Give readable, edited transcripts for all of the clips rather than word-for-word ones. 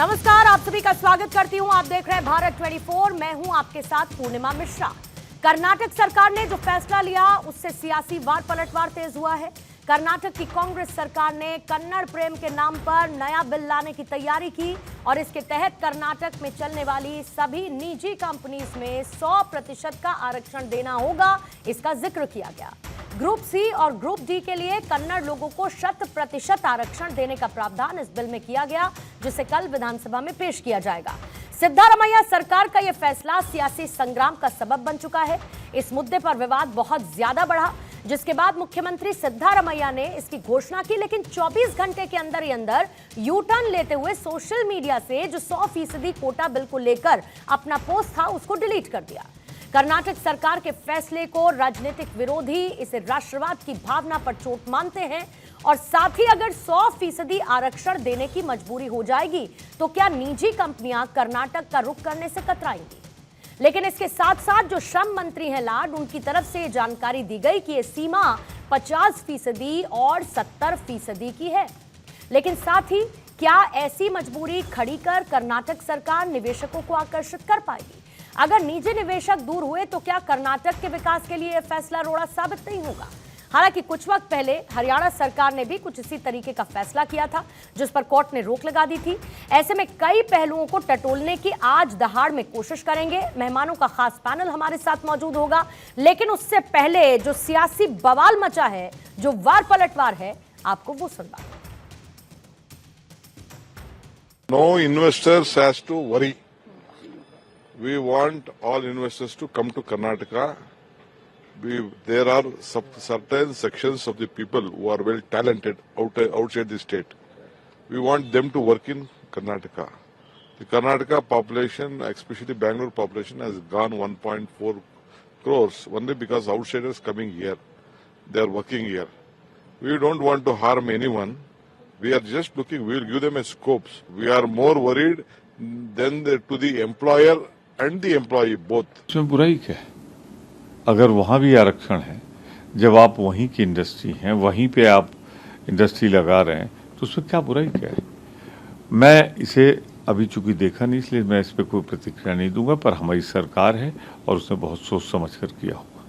नमस्कार, आप सभी का स्वागत करती हूं। आप देख रहे हैं भारत 24। मैं हूं आपके साथ पूर्णिमा मिश्रा। कर्नाटक सरकार ने जो फैसला लिया उससे सियासी वार पलटवार तेज हुआ है। कर्नाटक की कांग्रेस सरकार ने कन्नड़ प्रेम के नाम पर नया बिल लाने की तैयारी की और इसके तहत कर्नाटक में चलने वाली सभी निजी कंपनीज में 100% का आरक्षण देना होगा, इसका जिक्र किया गया। ग्रुप सी और ग्रुप डी के लिए कन्नड़ लोगों को 100% आरक्षण देने का प्रावधान इस बिल में किया गया, जिसे कल विधानसभा में पेश किया जाएगा। सिद्धारमैया सरकार का यह फैसला सियासी संग्राम का सबब बन चुका है। इस मुद्दे पर विवाद बहुत ज्यादा बढ़ा, जिसके बाद मुख्यमंत्री सिद्धारमैया ने इसकी घोषणा की, लेकिन 24 घंटे के अंदर ही अंदर यू टर्न लेते हुए सोशल मीडिया से जो 100% कोटा बिल को लेकर अपना पोस्ट था उसको डिलीट कर दिया। कर्नाटक सरकार के फैसले को राजनीतिक विरोधी इसे राष्ट्रवाद की भावना पर चोट मानते हैं और साथ ही अगर 100% आरक्षण देने की मजबूरी हो जाएगी तो क्या निजी कंपनियां कर्नाटक का रुख करने से कतराएंगी। लेकिन इसके साथ साथ जो श्रम मंत्री हैं लाड, उनकी तरफ से जानकारी दी गई कि यह सीमा 50% और 70% की है। लेकिन साथ ही क्या ऐसी मजबूरी खड़ी कर कर्नाटक सरकार निवेशकों को आकर्षित कर पाएगी। अगर निजी निवेशक दूर हुए तो क्या कर्नाटक के विकास के लिए यह फैसला रोड़ा साबित नहीं होगा। हालांकि कुछ वक्त पहले हरियाणा सरकार ने भी कुछ इसी तरीके का फैसला किया था, जिस पर कोर्ट ने रोक लगा दी थी। ऐसे में कई पहलुओं को टटोलने की आज दहाड़ में कोशिश करेंगे। मेहमानों का खास पैनल हमारे साथ मौजूद होगा, लेकिन उससे पहले जो सियासी बवाल मचा है, जो वार पलटवार है, आपको वो सुनवा। No investors has to worry. We want all investors to come to Karnataka. There are certain sections of the people who are well talented outside the state. We want them to work in Karnataka. The Karnataka population, especially Bangalore population, has gone 1.4 crores only because outsiders coming here. They are working here. We don't want to harm anyone. We are just looking, we will give them a scopes. We are more worried than to the employer and the employee both. इसमें बुराई क्या है? अगर वहाँ भी आरक्षण है, जब आप वहीं की इंडस्ट्री हैं, वहीं पे आप इंडस्ट्री लगा रहे हैं, तो उसमें क्या बुराई क्या है? मैं इसे अभी चूंकि देखा नहीं, इसलिए मैं इस पर कोई प्रतिक्रिया नहीं दूंगा, पर हमारी सरकार है और उसने बहुत सोच समझ कर किया होगा।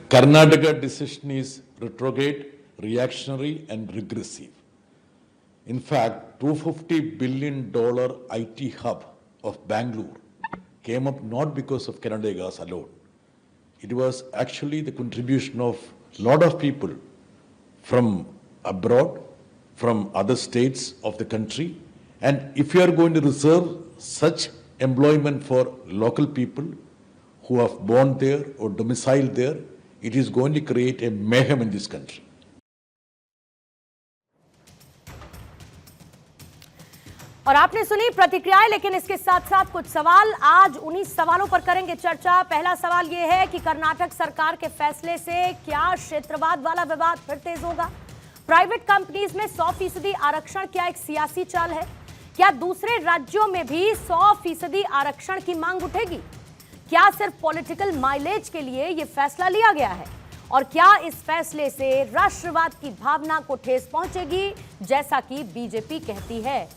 Karnataka decision is retrograde, reactionary and regressive. In fact, $250 billion IT hub of Bangalore came up not because of Canada Gas alone. It was actually the contribution of a lot of people from abroad, from other states of the country. And if you are going to reserve such employment for local people who have born there or domiciled there, it is going to create a mayhem in this country. और आपने सुनी प्रतिक्रियाएं, लेकिन इसके साथ साथ कुछ सवाल। आज उन्हीं सवालों पर करेंगे चर्चा। पहला सवाल यह है कि कर्नाटक सरकार के फैसले से क्या क्षेत्रवाद वाला विवाद फिर तेज होगा। प्राइवेट कंपनीज में 100% आरक्षण क्या एक सियासी चाल है? क्या दूसरे राज्यों में भी 100% आरक्षण की मांग उठेगी? क्या सिर्फ पॉलिटिकल माइलेज के लिए यह फैसला लिया गया है? और क्या इस फैसले से राष्ट्रवाद की भावना को ठेस पहुंचेगी, जैसा कि बीजेपी कहती है?